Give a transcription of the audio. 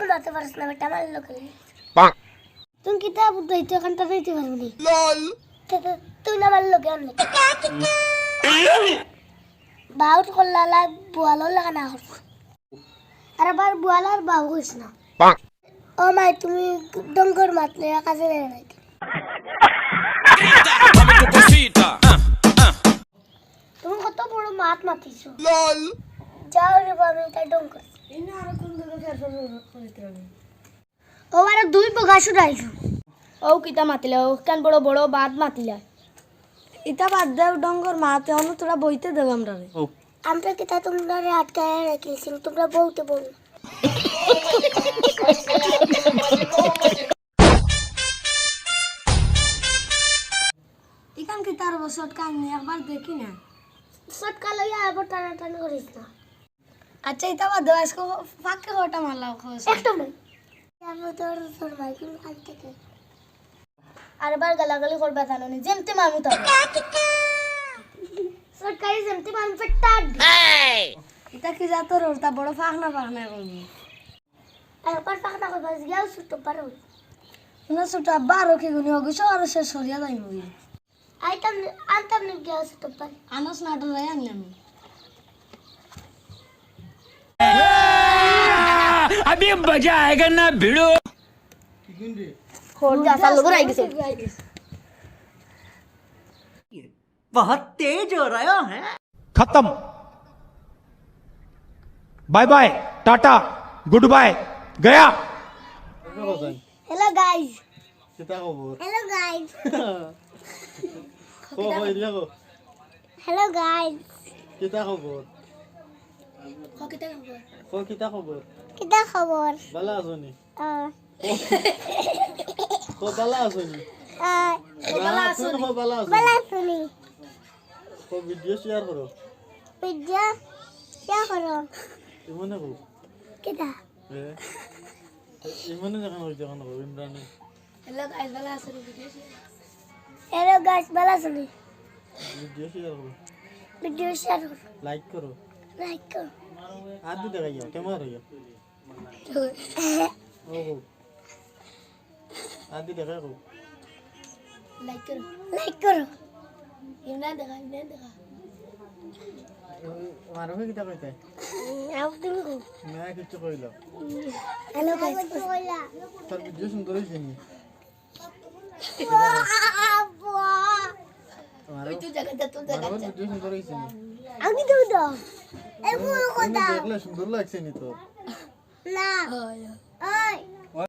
ঘুমাতে পারিস না বেটা আমার লোকে bonk, তুমি কিতা বুদ্ধ হইতো এখানটা দিতে পারবি লল তুই না আমার লোকে অনেক বাউট করলা লা বুয়ালো লাগা না করব আর আবার বুয়ালার বাউ কইস না bonk, ও মাই তুমি ডঙ্গর মাতলে কাজে দেয় না Dame tu cosita. তুমি কত বড় মাত মাতিছো লল যাও রে বাবা এটা ডঙ্গর ইনা আর কোন দিকে ফের করিতে হবে ও আর দুই বগা শুরাইছো ও কিতা মাতিলে ও কেন বড় বড় বাদ মাতিলা ইতা বাদ দেও ডঙ্গর মাতে অনু তোরা বইতে দেব আমরা রে আমরা কিতা তোমরা আটকায় রাখিছি তোমরা বলতে বল ইকান কি তার বছর কাহিনী একবার দেখি না সটকা লইয়া আবার টানাটানি করিস না আচ্ছা ইতা বাদ দেও আজকে ফাঁকে হটা মারলাও খোস একদম না আমি তোর মাইকুল কাল থেকে আরবার গালাগালি করবে জানোনি যেমতে মামু তা সটকাই যেমতি মান ফেটটা ইতা কি যা তোর ওটা বড় ফাঁকনা করবি আর পর পাখনা কই বাস গিয়াও সুতো পারো না সুটা 12 কি গুনি হগিস আর শেষ হরিয়া যাই মুই আইতাম আনতাম নি গিয়াও সুতো পার আনস নাটন রাই আনি আমি अभी मजा आएगा ना भिड़ो খোর যা চালু করে গেছে बहुत तेज हो रहा है खत्म, bye bye, tata, goodbye, गया। হ্যালো গাইস কিতা খবর হ্যালো গাইস কো কই লাগো হ্যালো গাইস কিতা খবর কিতা খবর কো কিতা খবর কিটা খবর ভালো আছনি আ কো ভালো আছনি আ ভালো আছনি কো ভালো আছনি বলা শুনি কো ভিডিও শেয়ার করো পিজ্জা শেয়ার করো ইমনে কো কিটা এ ইমনে যখন হইছে কোন কো ইমরানি হ্যালো গাইস ভালো আছেন ভিডিও হ্যালো গাইস বলা শুনি ভিডিও শেয়ার করো ভিডিও শেয়ার করো লাইক করো লাইক করো আদি দেখাইয়া কেমন রইয়া ও কো আদি দেখাই কো লাইক করো লাইক করো ইমরান দেখা মারো কিতা কইতে আউ তুমি কো না কিছু কইলো হ্যালো গাইস তোর ভিডিও সুন্দর হইছে নি মারো তুই জায়গা তো মারো ভিডিও সুন্দর হইছে নি আমি তো দাও এই বড় কথা দেখলে সুন্দর লাগছে নি তো না হয়